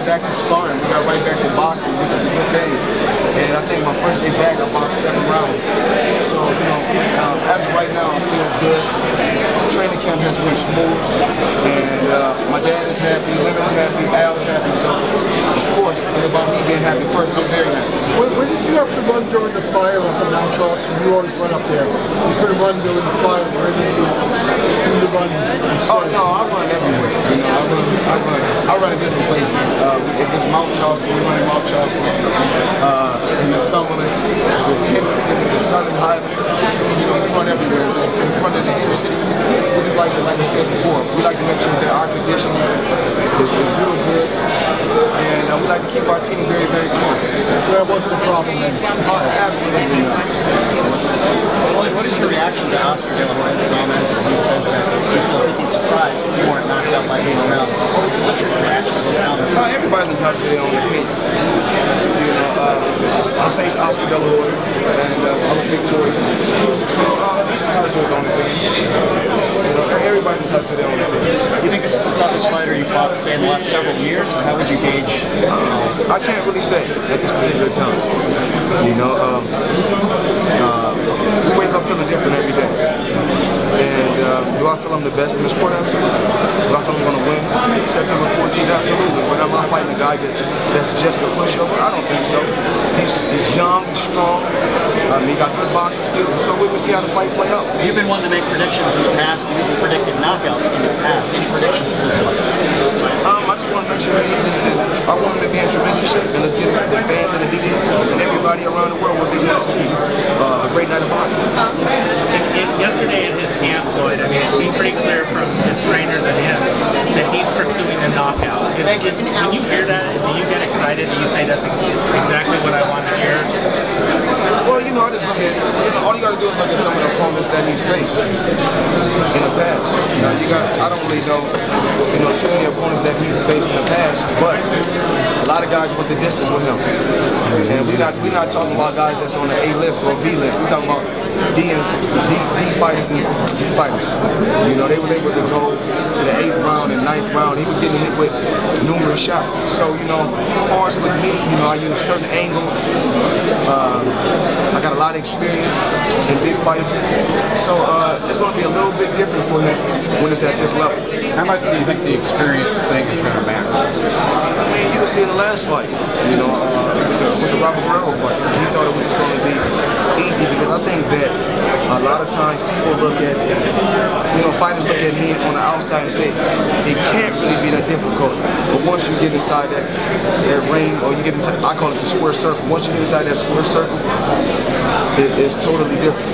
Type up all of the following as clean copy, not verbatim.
back to sparring. We got right back to boxing, which is a good thing. And I think my first day back, I boxed 7 rounds. So, you know, as of right now, I feel good. Training camp has been smooth, and my dad is happy, Linda's happy, Al's happy. So, of course, it's about me getting happy first. I'm very happy. When did you have to run during the fire up in Mount Charleston? You always run up there. You couldn't run during the fire. Where did you do the run? Oh no, I run everywhere. You know, I run in different places. If it's Mount Charleston, we run in Mount Charleston. In the Summerlin, there's Henderson, there's Southern Highlands. You know, we run everywhere. We run in the inner city. We just like I said before, we like to make sure that our conditioning is real good. And we like to keep our team very, very close. So that wasn't a problem then? Absolutely not. Floyd, what is your reaction to Oscar De La Hoya's comments? He says that he feels like he's surprised if you weren't knocked out by being around. What's your reaction to those comments? Everybody's entitled to their own opinion. You know, I faced Oscar De La Hoya, and I was victorious. So he's entitled to his own opinion. You know, everybody's entitled to their own opinion. Do you think this is the toughest fighter you fought, say, in the last several years, or how would you gauge? I can't really say at this particular time. You know, we wake up feeling different every day. And do I feel I'm the best in the sport? Absolutely. Do I feel I'm going to win September 14th? Absolutely. But am I fighting a guy that's just a pushover? I don't think so. He's young, he's strong. He got good boxing skills, so we will see how the fight play out. You've been one to make predictions in the past. You've even predicted knockouts in the past. Any predictions for this fight? I just want to make sure that he's I want him to be in tremendous shape, and let's get the fans in the media and everybody around the world what they want to see. A great night of boxing. Yesterday in his camp, Floyd, I mean, it seemed pretty clear from his trainers and him that he's pursuing a knockout. When you hear that, do you get excited? Do you say that's exactly what I want to hear? Well, you know, I just look at, all you got to do is look at some of the opponents that he's faced in the past. You know, I don't really know, too many opponents that he's faced in the past, but a lot of guys went the distance with him. And we're not talking about guys that's on the A list or B list. We're talking about D fighters and C fighters. You know, they were able to go to the 8th round and 9th round. He was getting hit with numerous shots. So, you know, as far as with me, I use certain angles. I got a lot of experience in big fights. So it's going to be a little bit different for him when it's at this level. How much do you think the experience thing is going to matter? I mean, you can see in the last fight, with the Robert Guerrero fight. He thought it was just going to be easy because I think that a lot of times people look at, fighters look at me on the outside and say it can't really be that difficult. But once you get inside that ring, or you get into, I call it the square circle. Once you get inside that square circle, it's totally different.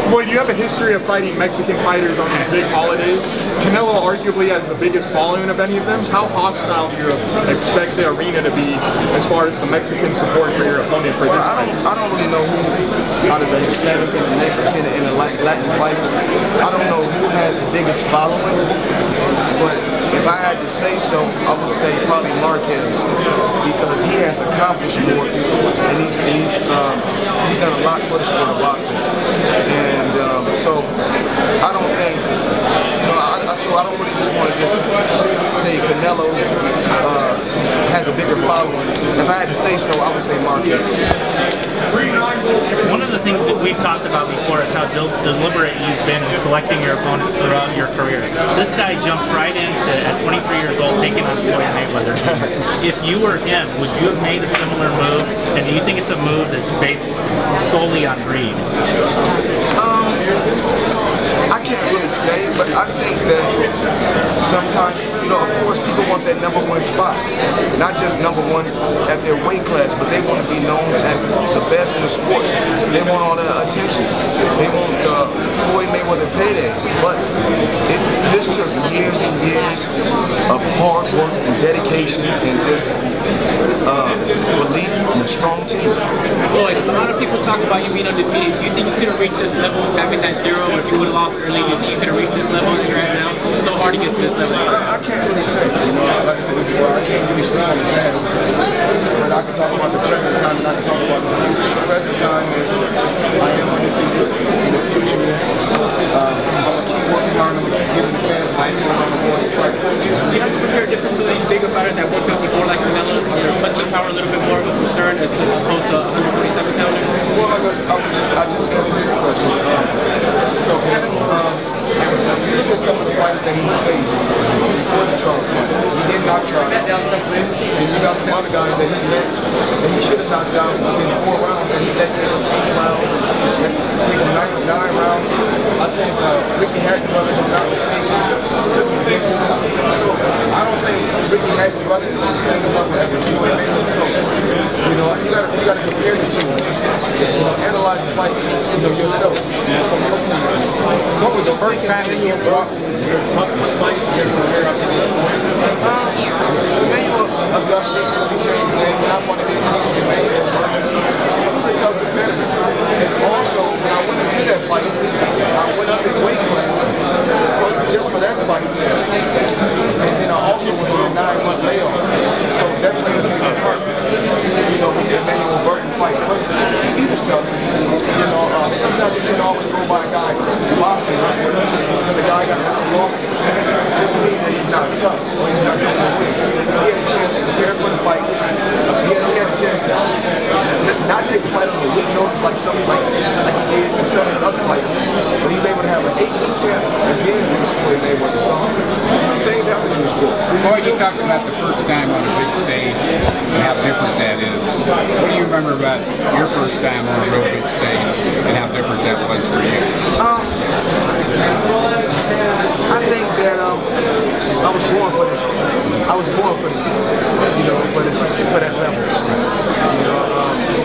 Floyd, you have a history of fighting Mexican fighters on these big holidays. Canelo arguably has the biggest following of any of them. How hostile do you expect the arena to be as far as the Mexican support for your opponent for this fight? I don't really know who, out of the Hispanic and the Mexican and the Latin fighters, I don't know who has the biggest following, but if I had to say so, I would say probably Marquez, because he has accomplished more, and he's done a lot for the sport of boxing. And so I don't think, I don't really just want to just say Canelo has a bigger following. If I had to say so, I would say Marquez. One of the things that we've talked about before is how deliberate you've been in selecting your opponents throughout your career. This guy jumps right into, at 23 years old, taking on Floyd Mayweather. If you were him, would you have made a similar move? And do you think it's a move that's based solely on greed? I can't really say, but I think that sometimes, of course, people want that #1 spot. Not just #1 at their weight class, but they want to be known as the best in the sport. They want all the attention. They want the Floyd Mayweather paydays. But this took years and years of hard work and dedication and just belief in a strong team. Floyd, a lot of people talk about you being undefeated. Do you think you could have reached this level having that 0, or if you would have lost early, do you think you could have reached this level that you're at now? It's so hard to get to this level. I can't really say. Like I said before, I can't really speak on the past. But I can talk about the present time and I can talk about the future. The present time is I am undefeated, and the future is I'm going to keep working hard and I'm going to keep giving the fans my cycle on the morning cycle. You have to compare difference to these bigger fighters at 154 like Canelo. Are their punching power a little bit more of a concern as opposed to 147 pounder? Well, I just answered this question. So, you look at some of the fighters that he's faced before the Charles fight. He did knock Charles out. And you got some other guys that he should have knocked down within 4 rounds, and he let take him 8 rounds, and take him 9 rounds. I think Ricky Hatton brothers, if not mistaken, took him against him. So I don't think Ricky Hatton brothers is on the same level as a Floyd Mayweather. So, you know, you gotta compare the two. You know, analyze the fight, you know, yourself. From your opinion. What was the first time that you brought your toughest fight you ever heard up to this point? Mayweather, Augustus, he changed his name, and I wanted to be Mayweather. He was a tough defender. And also, when I went into that fight, I went up his weight class just for that fight. And then I also was on a 9-month layoff. So that played a big part. You know, with the Emmanuel Burton fight. But he was tough. You know, sometimes you can always go by a guy boxing, right? Because the guy got losses. Doesn't mean that he's not tough or he's not going to win. He had a chance to prepare for the fight. He had a chance to not take the fight on a weak notice like he did in some of the other fights. But he was able to have an 8-week camp and then finish Floyd Mayweather. So things happen in the sport. Boy, you talked about the first time on a big stage and how different that is. What do you remember about your first time on a real big stage and how different that was for you? I think that I was born for this. I was born for this. You know, for that level. You know,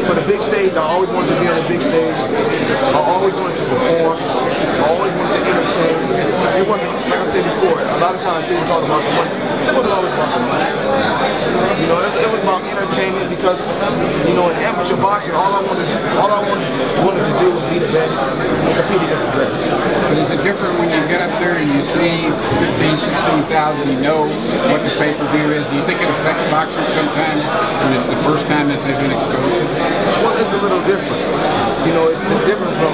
for the big stage, I always wanted to be on the big stage. I always wanted to perform. I always wanted to entertain. It wasn't, like I said before, a lot of times people talk about the money. It wasn't always about the money. You know, it was about entertainment because, you know, in amateur boxing, all I wanted to do was be the best and compete against the best. But is it different when you get up there and you see 15, 16,000, you know what the pay-per-view is? Do you think it affects boxers sometimes when it's the first time that they've been exposed? Well, it's a little different. You know, it's different from,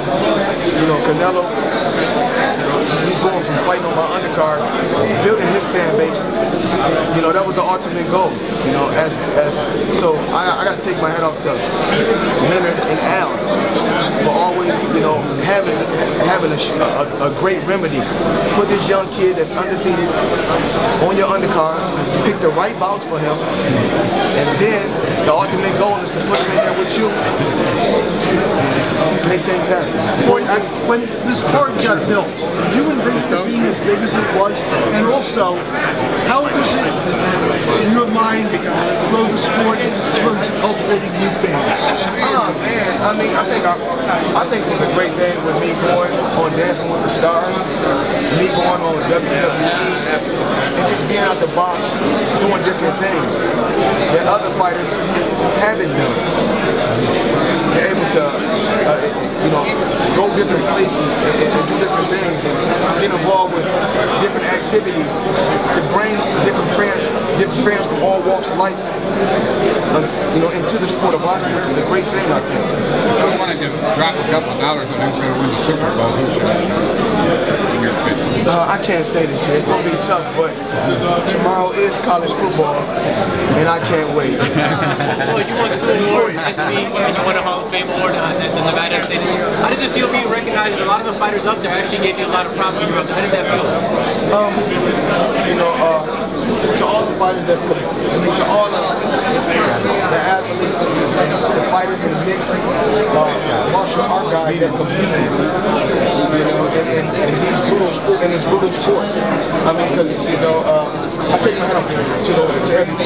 you know, Canelo. You know, he's going from fighting on my undercard, building his fan base. You know, that was the ultimate goal. You know, so I got to take my hat off to Leonard and Al for always, you know, having a great remedy. Put this young kid that's undefeated on your undercards, pick the right bouts for him, and then the ultimate goal is to put him in there with you. Make things happen. When this card got built, did you envision it being as big as it was? And also, how does it, in your mind, grow the sport in terms of cultivating new fans? Oh man, I mean, I think it was a great thing with me going on Dancing with the Stars, me going on WWE, and just being out the box, doing different things that other fighters haven't done. They're able to, you know, go different places and do different things and get involved with different activities to bring different fans from all walks of life, you know, into the sport of boxing, which is a great thing, I think. If I wanted to drop a couple of dollars on who's going to win the Super Bowl, who should I in your opinion? I can't say this year. It's going to be tough, but tomorrow is college football, and I can't wait. Well, you won 2 awards this week, and you won a Hall of Fame award at the Nevada State. How does it feel being recognized? A lot of the fighters up there actually gave you a lot of props when you were up there. How did that feel? You know, to all the fighters to all the athletes, the fighters in the mix, martial art guys that's competing, you know, in this brutal sport. I mean, because, you know, I take my hat off to everyone.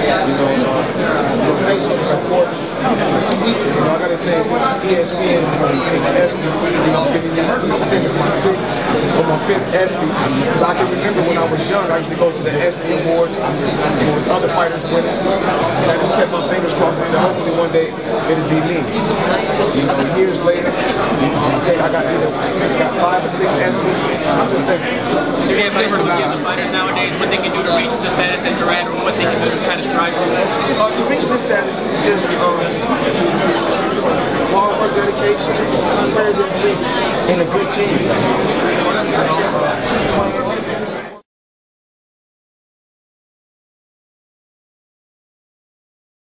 You know, thanks for the support. You know, I got to thank ESPN and ESPY, you know, giving me, I think it's my 6th or my 5th ESPY. Because I can remember when I was young, I used to go to the ESPY Awards, you know, with other fighters winning. And I just kept my fingers crossed and said, hopefully one day it'll be me. You know, years later, you know, I think I got either 5 or 6 ESPYs. I'm just thankful. Do you have advice to the fighters nowadays, what they can do to reach the status that you're at, or what they can do to kind of strive for? To reach this status is just hard work, dedication, prayers, and belief in a good team.